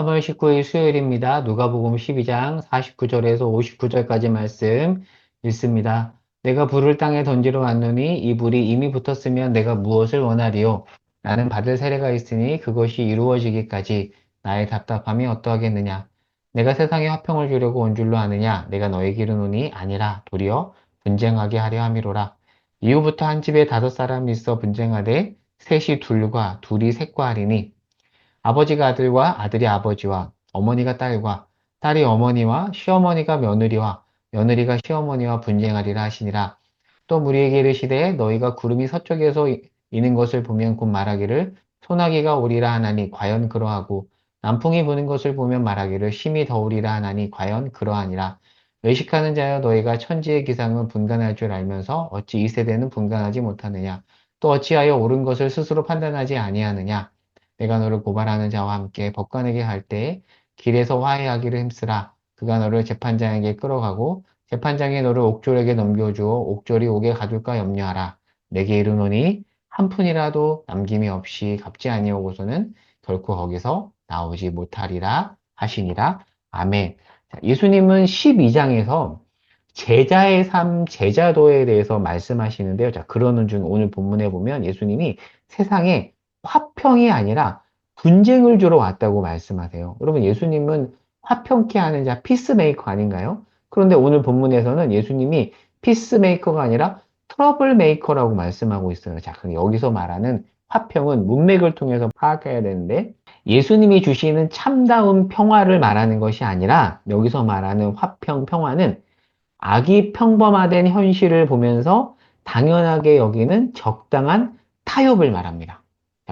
3월 19일 수요일입니다. 누가복음 12장 49절에서 59절까지 말씀 읽습니다. 내가 불을 땅에 던지러 왔노니 이 불이 이미 붙었으면 내가 무엇을 원하리요? 나는 받을 세례가 있으니 그것이 이루어지기까지 나의 답답함이 어떠하겠느냐? 내가 세상에 화평을 주려고 온 줄로 아느냐? 내가 너에게 이르노니 아니라 도리어 분쟁하게 하려 함이로라. 이후부터 한 집에 5사람이 있어 분쟁하되 셋이 둘과 둘이 셋과 하리니 아버지가 아들과 아들이 아버지와 어머니가 딸과 딸이 어머니와 시어머니가 며느리와 며느리가 시어머니와 분쟁하리라 하시니라. 또 무리에게 이르시되 너희가 구름이 서쪽에서 이는 것을 보면 곧 말하기를 소나기가 오리라 하나니 과연 그러하고 남풍이 부는 것을 보면 말하기를 심히 더우리라 하나니 과연 그러하니라. 외식하는 자여 너희가 천지의 기상은 분간할 줄 알면서 어찌 이 세대는 분간하지 못하느냐. 또 어찌하여 옳은 것을 스스로 판단하지 아니하느냐. 내가 너를 고발하는 자와 함께 법관에게 갈 때에 길에서 화해하기를 힘쓰라. 그가 너를 재판장에게 끌어가고 재판장이 너를 옥졸에게 넘겨주어 옥졸이 옥에 가둘까 염려하라. 내게 이르노니 한 푼이라도 남김이 없이 갚지 아니하고서는 결코 거기서 나오지 못하리라 하시니라. 아멘. 자, 예수님은 12장에서 제자의 삶, 제자도에 대해서 말씀하시는데요. 자, 그러는 중 오늘 본문에 보면 예수님이 세상에 화평이 아니라 분쟁을 주러 왔다고 말씀하세요. 여러분, 예수님은 화평케 하는 자, 피스메이커 아닌가요? 그런데 오늘 본문에서는 예수님이 피스메이커가 아니라 트러블 메이커라고 말씀하고 있어요. 자, 그럼 여기서 말하는 화평은 문맥을 통해서 파악해야 되는데 예수님이 주시는 참다운 평화를 말하는 것이 아니라 여기서 말하는 화평, 평화는 악이 평범화된 현실을 보면서 당연하게 여기는 적당한 타협을 말합니다.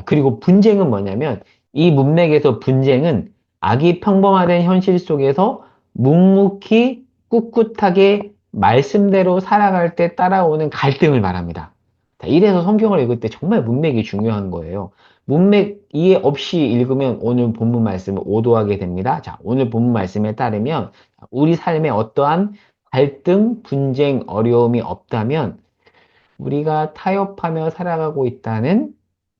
그리고 분쟁은 뭐냐면 이 문맥에서 분쟁은 악이 평범화된 현실 속에서 묵묵히 꿋꿋하게 말씀대로 살아갈 때 따라오는 갈등을 말합니다. 이래서 성경을 읽을 때 정말 문맥이 중요한 거예요. 문맥 이해 없이 읽으면 오늘 본문 말씀을 오도하게 됩니다. 자, 오늘 본문 말씀에 따르면 우리 삶에 어떠한 갈등, 분쟁, 어려움이 없다면 우리가 타협하며 살아가고 있다는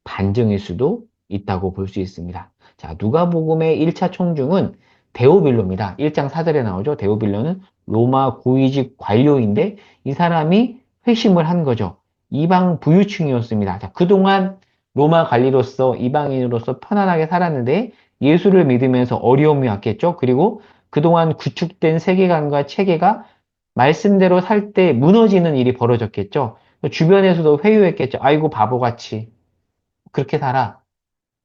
반증일 수도 있다고 볼 수 있습니다. 자, 누가복음의 1차 총중은 데오빌로입니다. 1장 4절에 나오죠. 데오빌로는 로마 고위직 관료인데 이 사람이 회심을 한 거죠. 이방 부유층이었습니다. 자, 그동안 로마 관리로서 이방인으로서 편안하게 살았는데 예수를 믿으면서 어려움이 왔겠죠. 그리고 그동안 구축된 세계관과 체계가 말씀대로 살 때 무너지는 일이 벌어졌겠죠. 주변에서도 회유했겠죠. 아이고, 바보같이. 그렇게 살아.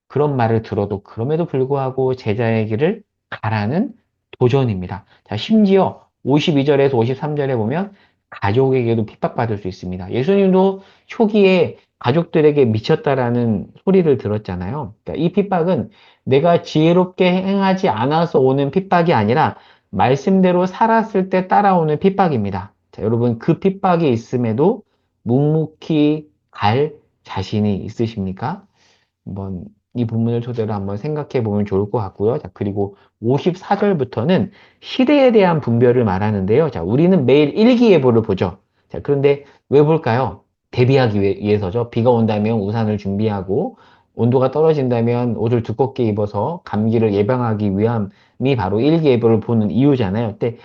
그런 말을 들어도 그럼에도 불구하고 제자의 길을 가라는 도전입니다. 자, 심지어 52절에서 53절에 보면 가족에게도 핍박받을 수 있습니다. 예수님도 초기에 가족들에게 미쳤다라는 소리를 들었잖아요. 그러니까 이 핍박은 내가 지혜롭게 행하지 않아서 오는 핍박이 아니라 말씀대로 살았을 때 따라오는 핍박입니다. 자, 여러분 그 핍박이 있음에도 묵묵히 갈 자신이 있으십니까? 한번 이 본문을 토대로 한번 생각해 보면 좋을 것 같고요. 자, 그리고 54절부터는 시대에 대한 분별을 말하는데요. 자, 우리는 매일 일기예보를 보죠. 자, 그런데 왜 볼까요? 대비하기 위해서죠. 비가 온다면 우산을 준비하고 온도가 떨어진다면 옷을 두껍게 입어서 감기를 예방하기 위함이 바로 일기예보를 보는 이유잖아요. 근데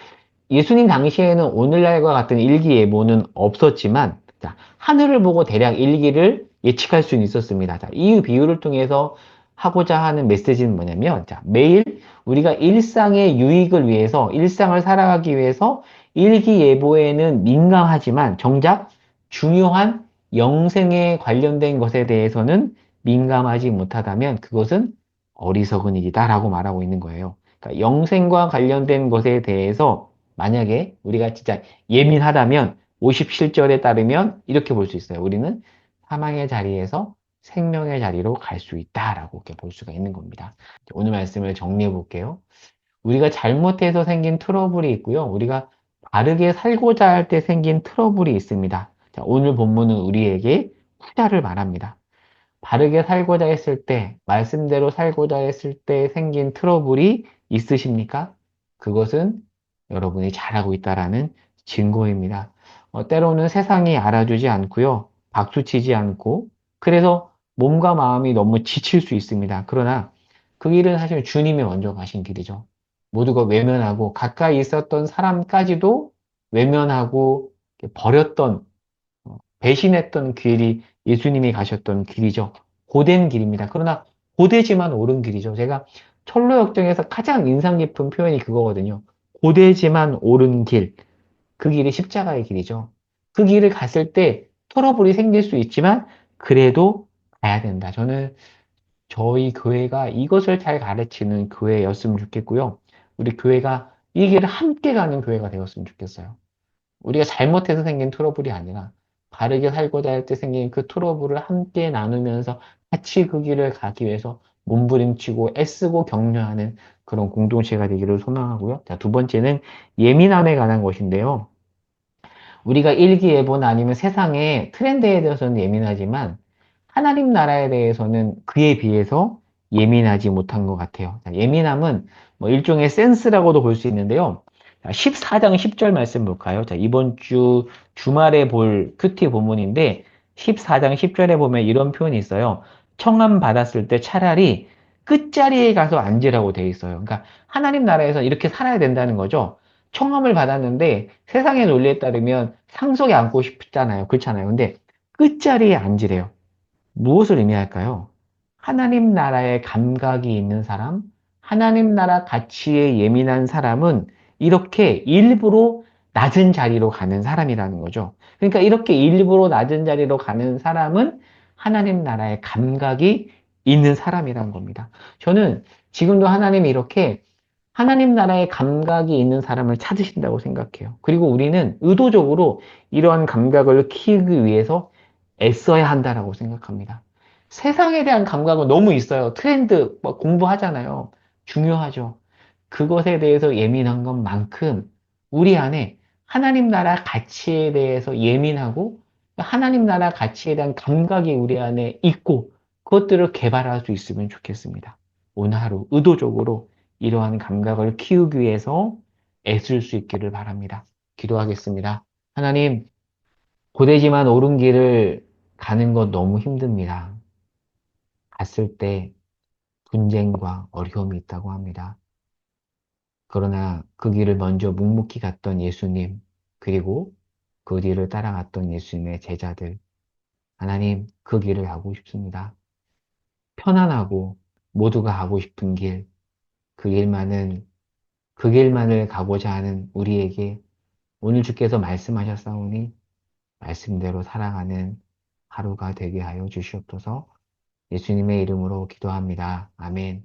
예수님 당시에는 오늘날과 같은 일기예보는 없었지만 자, 하늘을 보고 대략 일기를 예측할 수는 있었습니다. 자, 이 비유를 통해서 하고자 하는 메시지는 뭐냐면 자, 매일 우리가 일상의 유익을 위해서 일상을 살아가기 위해서 일기예보에는 민감하지만 정작 중요한 영생에 관련된 것에 대해서는 민감하지 못하다면 그것은 어리석은 일이다라고 말하고 있는 거예요. 그러니까 영생과 관련된 것에 대해서 만약에 우리가 진짜 예민하다면 57절에 따르면 이렇게 볼 수 있어요. 우리는 사망의 자리에서 생명의 자리로 갈 수 있다라고 이렇게 볼 수가 있는 겁니다. 오늘 말씀을 정리해 볼게요. 우리가 잘못해서 생긴 트러블이 있고요. 우리가 바르게 살고자 할 때 생긴 트러블이 있습니다. 자, 오늘 본문은 우리에게 후자를 말합니다. 바르게 살고자 했을 때, 말씀대로 살고자 했을 때 생긴 트러블이 있으십니까? 그것은 여러분이 잘하고 있다라는 증거입니다. 때로는 세상이 알아주지 않고요. 박수치지 않고, 그래서 몸과 마음이 너무 지칠 수 있습니다. 그러나 그 길은 사실 주님이 먼저 가신 길이죠. 모두가 외면하고 가까이 있었던 사람까지도 외면하고 버렸던 배신했던 길이 예수님이 가셨던 길이죠. 고된 길입니다. 그러나 고되지만 옳은 길이죠. 제가 철로 역정에서 가장 인상 깊은 표현이 그거거든요. 고되지만 옳은 길. 그 길이 십자가의 길이죠. 그 길을 갔을 때 트러블이 생길 수 있지만 그래도 가야 된다. 저는 저희 교회가 이것을 잘 가르치는 교회였으면 좋겠고요. 우리 교회가 이 길을 함께 가는 교회가 되었으면 좋겠어요. 우리가 잘못해서 생긴 트러블이 아니라 바르게 살고자 할 때 생긴 그 트러블을 함께 나누면서 같이 그 길을 가기 위해서 몸부림치고 애쓰고 격려하는 그런 공동체가 되기를 소망하고요. 자, 두 번째는 예민함에 관한 것인데요. 우리가 일기예보나 아니면 세상의 트렌드에 대해서는 예민하지만 하나님 나라에 대해서는 그에 비해서 예민하지 못한 것 같아요. 자, 예민함은 뭐 일종의 센스라고도 볼 수 있는데요. 자, 14장 10절 말씀 볼까요? 자, 이번 주 주말에 볼 큐티 본문인데 14장 10절에 보면 이런 표현이 있어요. 청함 받았을 때 차라리 끝자리에 가서 앉으라고 돼 있어요. 그러니까 하나님 나라에서 이렇게 살아야 된다는 거죠. 청함을 받았는데 세상의 논리에 따르면 상속에 앉고 싶잖아요. 그렇잖아요. 근데 끝자리에 앉으래요. 무엇을 의미할까요? 하나님 나라의 감각이 있는 사람, 하나님 나라 가치에 예민한 사람은 이렇게 일부러 낮은 자리로 가는 사람이라는 거죠. 그러니까 이렇게 일부러 낮은 자리로 가는 사람은 하나님 나라의 감각이 있는 사람이라는 겁니다. 저는 지금도 하나님이 이렇게 하나님 나라의 감각이 있는 사람을 찾으신다고 생각해요. 그리고 우리는 의도적으로 이러한 감각을 키우기 위해서 애써야 한다라고 생각합니다. 세상에 대한 감각은 너무 있어요. 트렌드 뭐 공부하잖아요. 중요하죠. 그것에 대해서 예민한 것만큼 우리 안에 하나님 나라 가치에 대해서 예민하고 하나님 나라 가치에 대한 감각이 우리 안에 있고 그것들을 개발할 수 있으면 좋겠습니다. 오늘 하루 의도적으로 이러한 감각을 키우기 위해서 애쓸 수 있기를 바랍니다. 기도하겠습니다. 하나님, 고되지만 옳은 길을 가는 것 너무 힘듭니다. 갔을 때 분쟁과 어려움이 있다고 합니다. 그러나 그 길을 먼저 묵묵히 갔던 예수님, 그리고 그 뒤를 따라갔던 예수님의 제자들, 하나님, 그 길을 가고 싶습니다. 편안하고 모두가 가고 싶은 길, 그 길만은, 그 길만을 가고자 하는 우리에게 오늘 주께서 말씀하셨사오니 말씀대로 살아가는 하루가 되게 하여 주시옵소서. 예수님의 이름으로 기도합니다. 아멘.